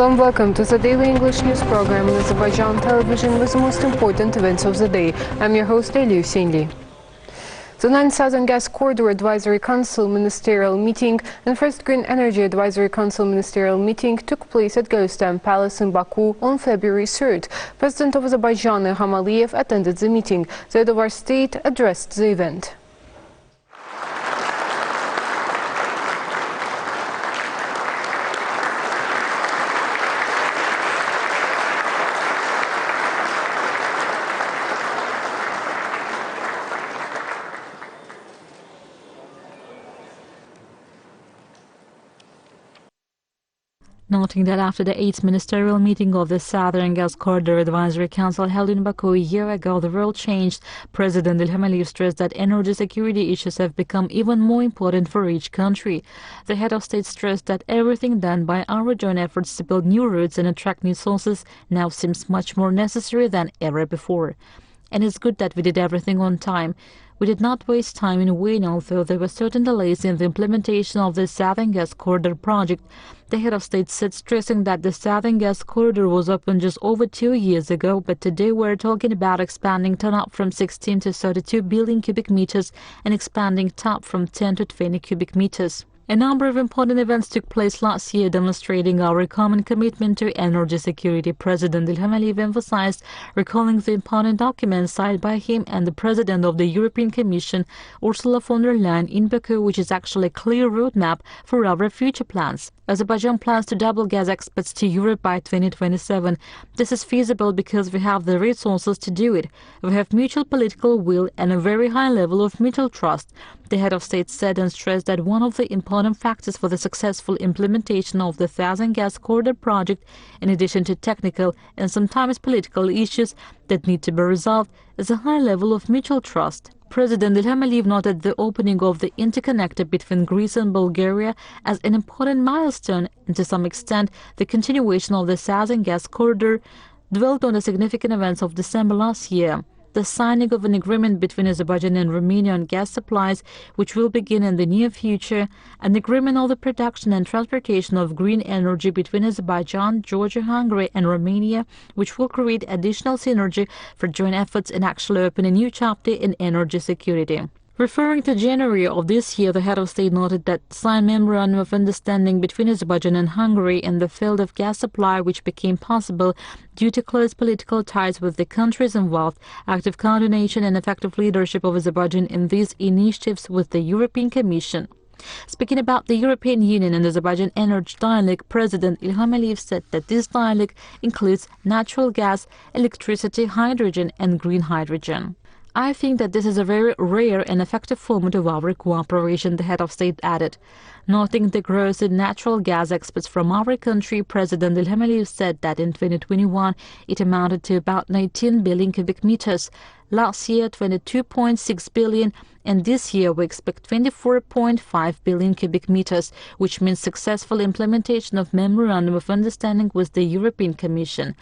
Warm welcome to the daily English news program on Azərbaycan Television with the most important events of the day. I'm your host, Ilham. The 9th Southern Gas Corridor Advisory Council Ministerial Meeting and First Green Energy Advisory Council Ministerial Meeting took place at GSC-nin Palace in Baku on February 3rd. President of Azerbaijan, Ilham attended the meeting. The head of our state addressed the event. Noting that after the 8th ministerial meeting of the Southern Gas Corridor Advisory Council held in Baku a year ago, the world changed, President Ilham stressed that energy security issues have become even more important for each country. The head of state stressed that everything done by our joint efforts to build new routes and attract new sources now seems much more necessary than ever before. And it's good that we did everything on time. We did not waste time in waiting, although there were certain delays in the implementation of the Southern Gas Corridor project. The head of state said, stressing that the Southern Gas Corridor was opened just over 2 years ago, but today we're talking about expanding TAP from 16 to 32 billion cubic meters and expanding TAP from 10 to 20 cubic meters. A number of important events took place last year demonstrating our common commitment to energy security. President Ilham emphasized, recalling the important documents signed by him and the President of the European Commission, Ursula von der Leyen, in Baku, which is actually a clear roadmap for our future plans. Azerbaijan plans to double gas exports to Europe by 2027. This is feasible because we have the resources to do it. We have mutual political will and a very high level of mutual trust. The head of state said and stressed that one of the important factors for the successful implementation of the Southern Gas Corridor project, in addition to technical and sometimes political issues that need to be resolved, is a high level of mutual trust. President Ilham noted the opening of the interconnector between Greece and Bulgaria as an important milestone, and to some extent the continuation of the Southern Gas Corridor, dwelt on the significant events of December last year. The signing of an agreement between Azerbaijan and Romania on gas supplies, which will begin in the near future, an agreement on the production and transportation of green energy between Azerbaijan, Georgia, Hungary and Romania, which will create additional synergy for joint efforts and actually open a new chapter in energy security. Referring to January of this year, the head of state noted that signed memorandum of understanding between Azerbaijan and Hungary in the field of gas supply, which became possible due to close political ties with the countries involved, active coordination and effective leadership of Azerbaijan in these initiatives with the European Commission. Speaking about the European Union and Azerbaijan energy dialogue, President Ilham said that this dialogue includes natural gas, electricity, hydrogen and green hydrogen. I think that this is a very rare and effective format of our cooperation, the head of state added. Noting the growth in natural gas exports from our country, President Ilham said that in 2021 it amounted to about 19 billion cubic meters. Last year, 22.6 billion, and this year we expect 24.5 billion cubic meters, which means successful implementation of Memorandum of Understanding with the European Commission.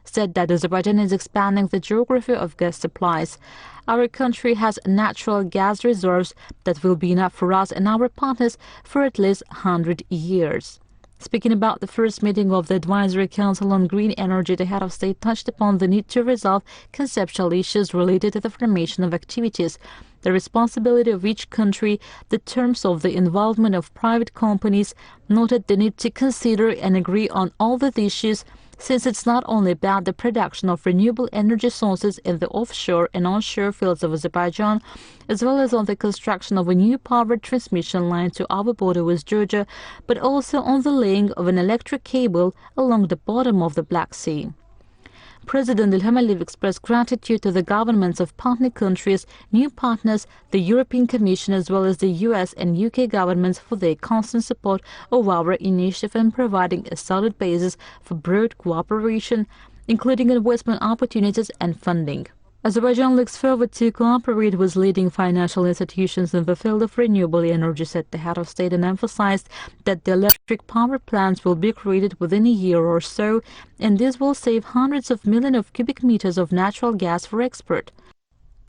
Said that Azerbaijan is expanding the geography of gas supplies. Our country has natural gas reserves that will be enough for us and our partners for at least 100 years. Speaking about the first meeting of the Advisory Council on Green Energy, the head of state touched upon the need to resolve conceptual issues related to the formation of activities, the responsibility of each country, the terms of the involvement of private companies, noted the need to consider and agree on all the issues, since it's not only about the production of renewable energy sources in the offshore and onshore fields of Azerbaijan, as well as on the construction of a new power transmission line to our border with Georgia, but also on the laying of an electric cable along the bottom of the Black Sea. President Ilham expressed gratitude to the governments of partner countries, new partners, the European Commission, as well as the US and UK governments for their constant support of our initiative and providing a solid basis for broad cooperation, including investment opportunities and funding. Azerbaijan looks forward to cooperate with leading financial institutions in the field of renewable energy, said the head of state, and emphasized that the electric power plants will be created within a year or so, and this will save hundreds of millions of cubic meters of natural gas for export.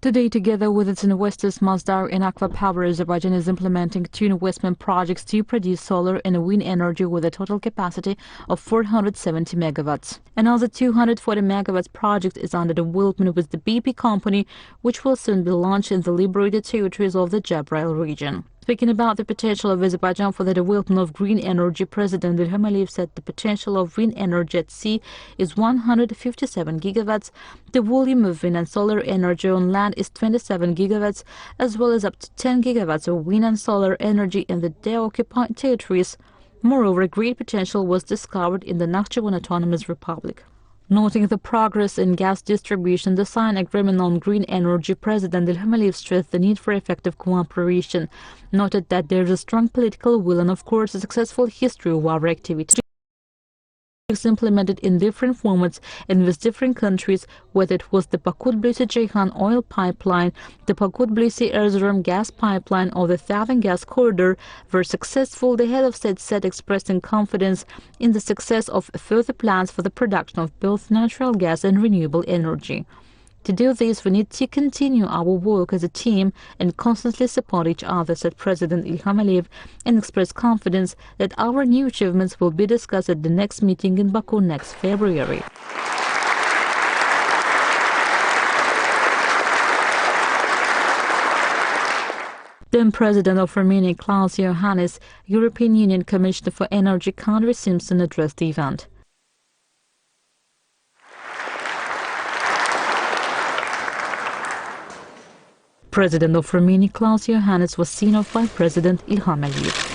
Today, together with its investors Masdar and Aqua Power, Azerbaijan is implementing 2 investment projects to produce solar and wind energy with a total capacity of 470 megawatts. Another 240 megawatts project is under development with the BP company, which will soon be launched in the liberated territories of the Jabrail region. Speaking about the potential of Azerbaijan for the development of green energy, President Ilham said the potential of wind energy at sea is 157 gigawatts, the volume of wind and solar energy on land is 27 gigawatts, as well as up to 10 gigawatts of wind and solar energy in the occupied territories. Moreover, great potential was discovered in the Nakhchivan Autonomous Republic. Noting the progress in gas distribution, the signed agreement on green energy, President Ilham stressed the need for effective cooperation, noted that there is a strong political will and, of course, a successful history of our activities implemented in different formats and with different countries, whether it was the Baku-Tbilisi-Ceyhan oil pipeline, the Baku-Tbilisi-Erzurum gas pipeline, or the Southern Gas Corridor, were successful. The head of state said, expressing confidence in the success of further plans for the production of both natural gas and renewable energy. To do this, we need to continue our work as a team and constantly support each other, said President Ilham Aliyev, and expressed confidence that our new achievements will be discussed at the next meeting in Baku next February. Then President of Romania, Klaus Iohannis, European Union Commissioner for Energy, Kadri Simpson, addressed the event. President of Romania, Klaus Iohannis, was seen off by President Ilham Aliyev.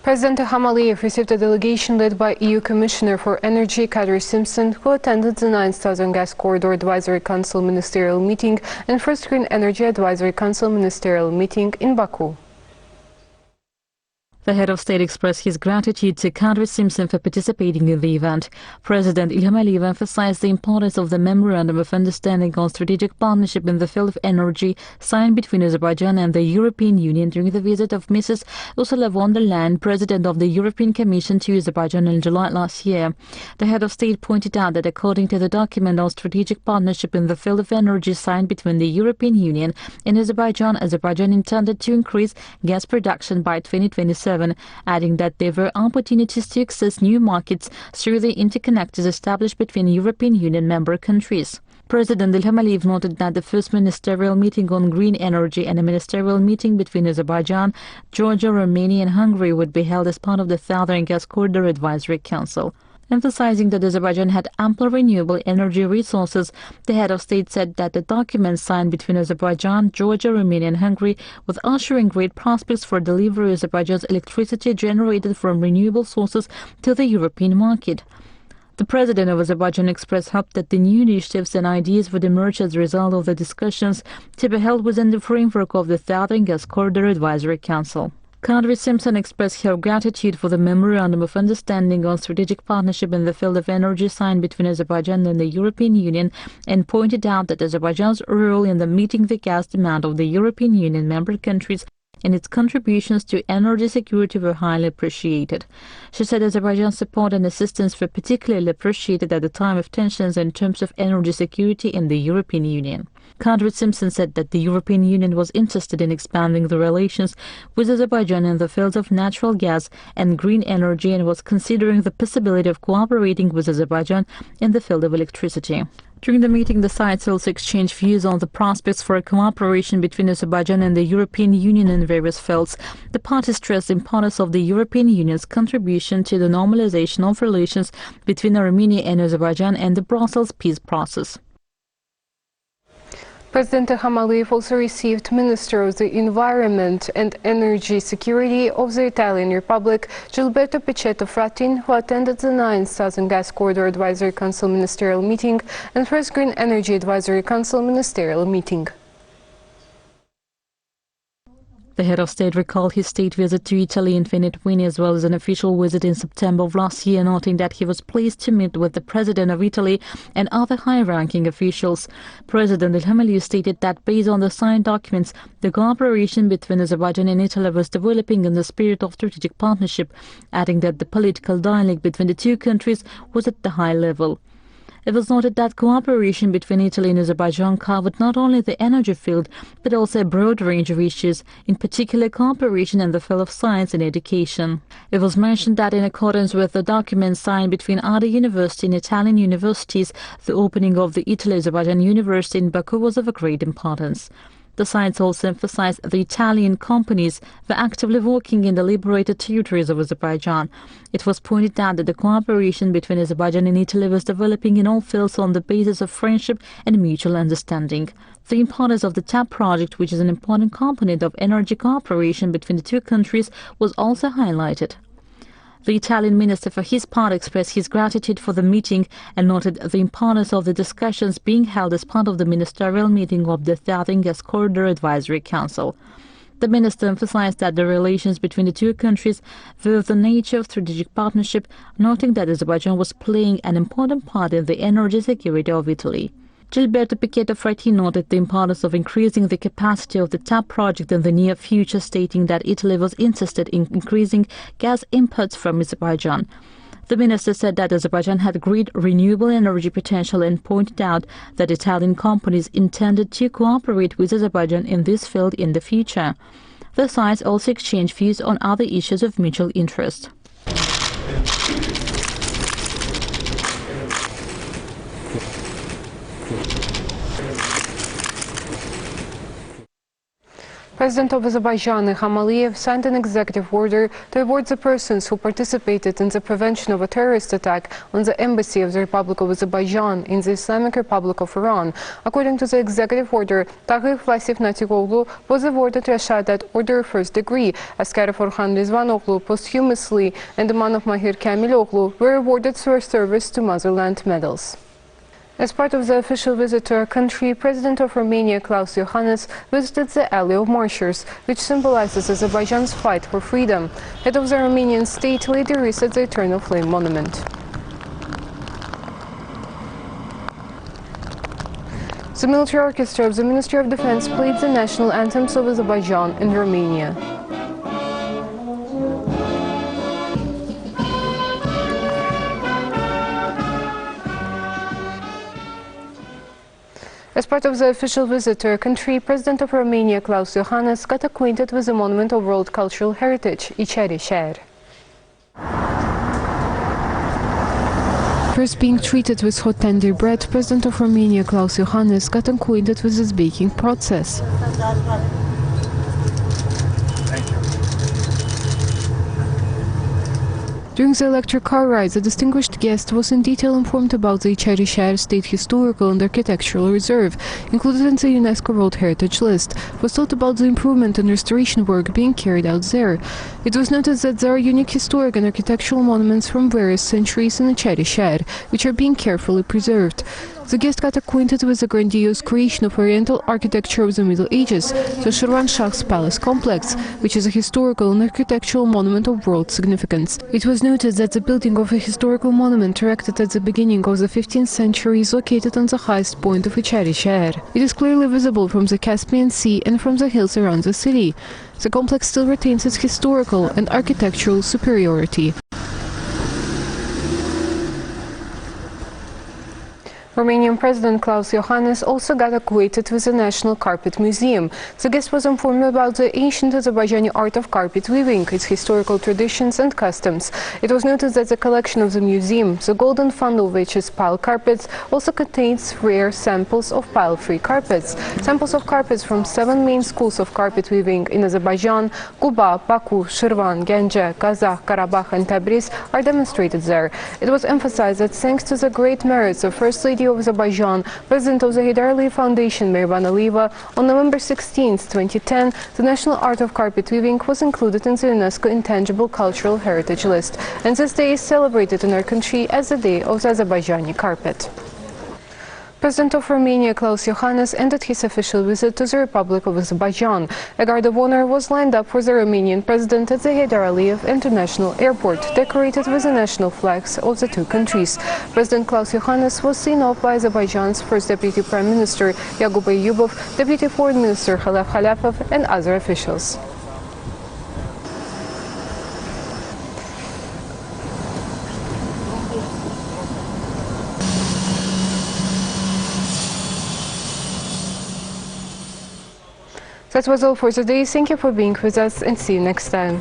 President Ilham Aliyev received a delegation led by EU Commissioner for Energy Kadri Simpson, who attended the 9th Southern Gas Corridor Advisory Council Ministerial Meeting and First Green Energy Advisory Council Ministerial Meeting in Baku. The head of state expressed his gratitude to Kadri Simpson for participating in the event. President Ilham Aliyev emphasized the importance of the Memorandum of Understanding on Strategic Partnership in the field of energy signed between Azerbaijan and the European Union during the visit of Mrs. Ursula von der Leyen, President of the European Commission, to Azerbaijan in July last year. The head of state pointed out that according to the document on strategic partnership in the field of energy signed between the European Union and Azerbaijan, Azerbaijan intended to increase gas production by 2027. Adding that there were opportunities to access new markets through the interconnectors established between European Union member countries. President Ilham Aliyev noted that the first ministerial meeting on green energy and a ministerial meeting between Azerbaijan, Georgia, Romania and Hungary would be held as part of the Southern Gas Corridor Advisory Council. Emphasizing that Azerbaijan had ample renewable energy resources, the head of state said that the document signed between Azerbaijan, Georgia, Romania and Hungary was ushering great prospects for delivery of Azerbaijan's electricity generated from renewable sources to the European market. The president of Azerbaijan expressed hope that the new initiatives and ideas would emerge as a result of the discussions to be held within the framework of the Southern Gas Corridor Advisory Council. Kadri Simpson expressed her gratitude for the Memorandum of Understanding on Strategic Partnership in the field of energy signed between Azerbaijan and the European Union and pointed out that Azerbaijan's role in the meeting the gas demand of the European Union member countries and its contributions to energy security were highly appreciated. She said Azerbaijan's support and assistance were particularly appreciated at the time of tensions in terms of energy security in the European Union. Kadri Simpson said that the European Union was interested in expanding the relations with Azerbaijan in the fields of natural gas and green energy and was considering the possibility of cooperating with Azerbaijan in the field of electricity. During the meeting, the sides also exchanged views on the prospects for cooperation between Azerbaijan and the European Union in various fields. The parties stressed the importance of the European Union's contribution to the normalization of relations between Armenia and Azerbaijan and the Brussels peace process. President Ilham Aliyev also received Minister of the Environment and Energy Security of the Italian Republic, Gilberto Pichetto Fratin, who attended the 9th Southern Gas Corridor Advisory Council Ministerial Meeting and First Green Energy Advisory Council Ministerial Meeting. The head of state recalled his state visit to Italy in 2020 as well as an official visit in September of last year, noting that he was pleased to meet with the President of Italy and other high-ranking officials. President Ilham stated that based on the signed documents, the cooperation between Azerbaijan and Italy was developing in the spirit of strategic partnership, adding that the political dialogue between the two countries was at the high level. It was noted that cooperation between Italy and Azerbaijan covered not only the energy field, but also a broad range of issues, in particular cooperation in the field of science and education. It was mentioned that in accordance with the documents signed between other university and Italian universities, the opening of the Italy-Azerbaijan University in Baku was of a great importance. The sites also emphasized the Italian companies were actively working in the liberated territories of Azerbaijan. It was pointed out that the cooperation between Azerbaijan and Italy was developing in all fields on the basis of friendship and mutual understanding. The importance of the TAP project, which is an important component of energy cooperation between the two countries, was also highlighted. The Italian minister for his part expressed his gratitude for the meeting and noted the importance of the discussions being held as part of the ministerial meeting of the Southern Gas Corridor Advisory Council. The minister emphasized that the relations between the two countries were of the nature of strategic partnership, noting that Azerbaijan was playing an important part in the energy security of Italy. Gilberto Piquet Fretti noted the importance of increasing the capacity of the TAP project in the near future, stating that Italy was interested in increasing gas imports from Azerbaijan. The minister said that Azerbaijan had great renewable energy potential and pointed out that Italian companies intended to cooperate with Azerbaijan in this field in the future. The sides also exchanged views on other issues of mutual interest. President of Azerbaijan, Ilham, signed an executive order to reward the persons who participated in the prevention of a terrorist attack on the embassy of the Republic of Azerbaijan in the Islamic Republic of Iran. According to the executive order, Taghir Vlasif Natigoglu was awarded Rashadat Order First Degree, Askarov Orhan Rizvanoglu posthumously, and the man of Mahir Kamiloglu were awarded for service to motherland medals. As part of the official visit to our country, President of Romania, Klaus Iohannis, visited the Alley of Martyrs, which symbolizes Azerbaijan's fight for freedom. Head of the Romanian state later reset the Eternal Flame Monument. The military orchestra of the Ministry of Defense played the national anthems of Azerbaijan and Romania. As part of the official visit to our country, President of Romania, Klaus Iohannis, got acquainted with the Monument of World Cultural Heritage, İçerişehir. First being treated with hot tender bread, President of Romania, Klaus Iohannis, got acquainted with its baking process. During the electric car ride, the distinguished guest was in detail informed about the İçerişehir State Historical and Architectural Reserve, included in the UNESCO World Heritage List, was told about the improvement and restoration work being carried out there. It was noted that there are unique historic and architectural monuments from various centuries in İçerişehir, which are being carefully preserved. The guest got acquainted with the grandiose creation of Oriental architecture of the Middle Ages, the Shirvanshah's Palace Complex, which is a historical and architectural monument of world significance. It was noted that the building of a historical monument erected at the beginning of the 15th century is located on the highest point of İçerişehir. It is clearly visible from the Caspian Sea and from the hills around the city. The complex still retains its historical and architectural superiority. Romanian President Klaus Iohannis also got acquainted with the National Carpet Museum. The guest was informed about the ancient Azerbaijani art of carpet weaving, its historical traditions and customs. It was noted that the collection of the museum, the golden funnel which is pile carpets, also contains rare samples of pile-free carpets. Samples of carpets from 7 main schools of carpet weaving in Azerbaijan, Quba, Baku, Shirvan, Genge, Kazakh, Karabakh and Tabriz are demonstrated there. It was emphasized that thanks to the great merits of First Lady of Azerbaijan, President of the Heydar Aliyev Foundation, Mehriban Aliyeva, on November 16, 2010, the national art of carpet weaving was included in the UNESCO Intangible Cultural Heritage List, and this day is celebrated in our country as the Day of the Azerbaijani Carpet. President of Romania, Klaus Iohannis, ended his official visit to the Republic of Azerbaijan. A guard of honor was lined up for the Romanian president at the Heydar Aliyev International Airport, decorated with the national flags of the two countries. President Klaus Iohannis was seen off by Azerbaijan's First Deputy Prime Minister Yaqub Ayyubov, Deputy Foreign Minister Khalaf Khalafov, and other officials. That was all for today. Thank you for being with us and see you next time.